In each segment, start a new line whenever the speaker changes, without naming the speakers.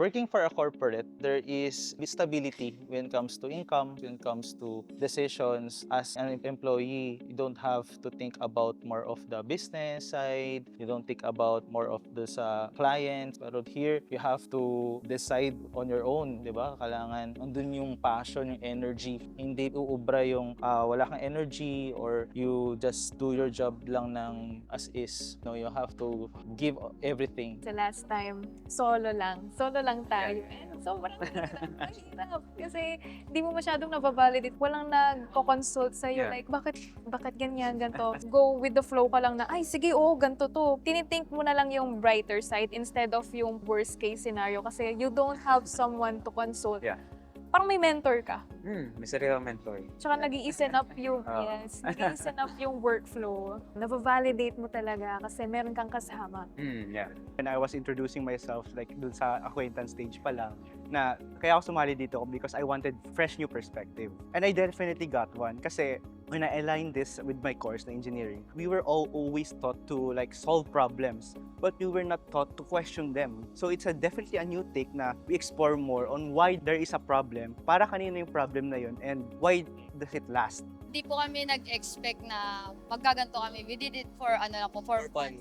Working for a corporate, there is stability when it comes to income, when it comes to decisions. As an employee, you don't have to think about more of the business side, you don't think about more of the sa clients. Pero here, you have to decide on your own, di ba? Kailangan andun yung passion, yung energy. Hindi uubra yung wala kang energy or you just do your job lang ng as is. No, you have to give everything.
Sa last time, solo lang tayo. And sobrang mahirap kasi di mo masyadong nababalidate. Walang nagko-consult sa'yo,
Yeah.
like, bakit ganyan, ganito. Go with the flow ka lang na, ay, sige, oo, ganito to. Tinitink mo na lang yung brighter side instead of yung worst case scenario kasi you don't have someone to consult.
Yeah.
Parang may mentor ka.
May serial mentor.
Tsaka nag-i-listen up yung,
Oo.
yes, nag-i-listen up yung workflow. Nababalidate mo talaga kasi meron kang kasama.
Yeah.
When I was introducing myself, like dun sa acquaintance stage pa lang, na kaya ako sumali dito because I wanted fresh new perspective. And I definitely got one kasi when I aligned this with my course na engineering, we were all always taught to like solve problems, but we were not taught to question them. So it's definitely a new take na we explore more on why there is a problem, para kanino yung problem na yun, and why does it last.
Hindi po kami nag-expect na magkaganto kami. We did it for for fun.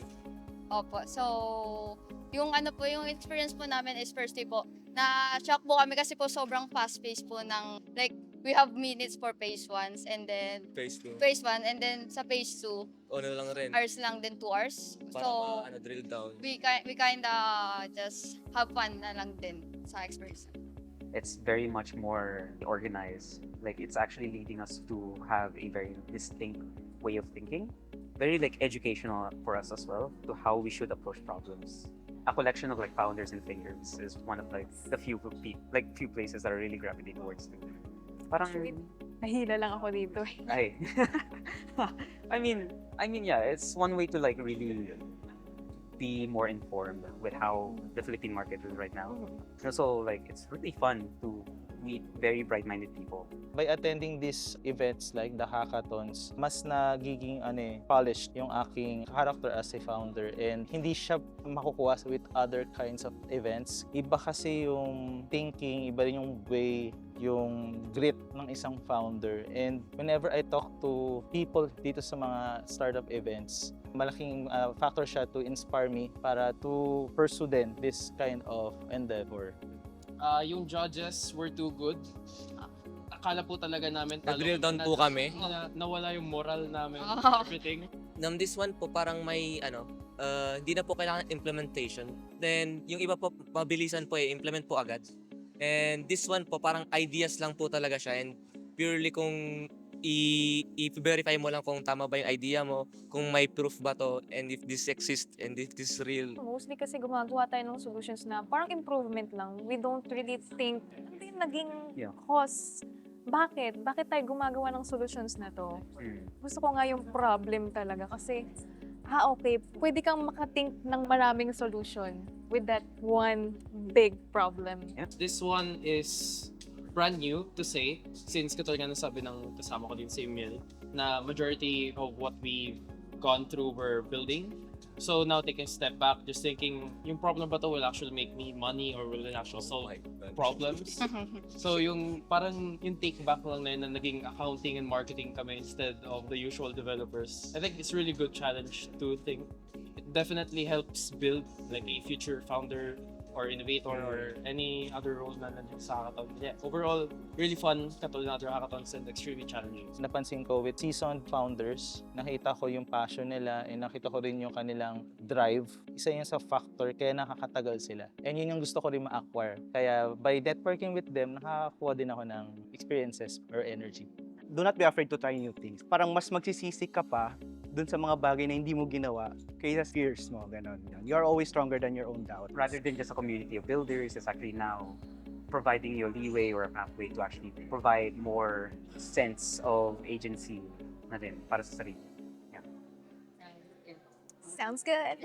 Opo. So, yung yung experience po namin is first day po, na-shock po kami kasi po sobrang fast-paced po ng, like, we have minutes for phase 1 and then
Phase 2.
phase 1 and then sa phase 2,
Ano lang rin.
hours lang din 2 hours.
Para
So,
drill down.
we kinda just have fun na lang din sa experience.
It's very much more organized. Like, it's actually leading us to have a very distinct way of thinking. Very like educational for us as well to how we should approach problems. A collection of like founders and thinkers is one of like the few places that I really gravitate towards too. Parang
Actually, nahila lang ako dito.
ay. I mean yeah, it's one way to like really be more informed with how the Philippine market is right now. So like it's really fun to meet very bright-minded people.
By attending these events like the hackathons, mas nagiging polished yung aking character as a founder and hindi siya makukuha with other kinds of events. Iba kasi yung thinking, iba rin yung way, yung grit ng isang founder. And whenever I talk to people dito sa mga startup events, malaking factor siya to inspire me para to pursue din this kind of endeavor.
Yung judges were too good. Akala po talaga namin
Nag-drill down po kami.
Nawala yung moral namin,
Oh.
everything.
This one po parang may hindi na po kailangan implementation. Then yung iba po mabilisan po implement po agad. And this one po parang ideas lang po talaga siya and purely kung i-verify mo lang kung tama ba yung idea mo, kung may proof ba to, and if this exists and if this is real.
Mostly kasi gumagawa tayo ng solutions na parang improvement lang. We don't really think, ano yung naging
Yeah.
cause? Bakit? Bakit tayo gumagawa ng solutions na to? Gusto ko nga yung problem talaga kasi, okay, pwede kang makathink ng maraming solution with that one big problem.
This one is brand new to say, since katulad nga nasabi ng kasama ko din sa email, na majority of what we've gone through we're building. So now taking a step back, just thinking, yung problem ba to will actually make me money or will it actually solve problems? So yung parang yung take back lang na yun na naging accounting and marketing kami instead of the usual developers. I think it's really good challenge to think. It definitely helps build like a future founder or innovator or any other role na nandiyan sa hackathon. Yeah, overall, really fun katulad ng other hackathons and extremely challenging.
Napansin ko with seasoned founders, nakita ko yung passion nila and nakita ko rin yung kanilang drive. Isa yun sa factor kaya nakakatagal sila. And yun yung gusto ko rin ma-acquire. Kaya by networking with them, nakakakuha din ako ng experiences or energy.
Do not be afraid to try new things. Parang mas magsisisi ka pa dun sa mga bagay na hindi mo ginawa kaysa fears mo, ganon. You are always stronger than your own doubt.
Rather than just a community of builders, it's actually now providing you a leeway or a pathway to actually provide more sense of agency na din para sa sarili.
Sounds good.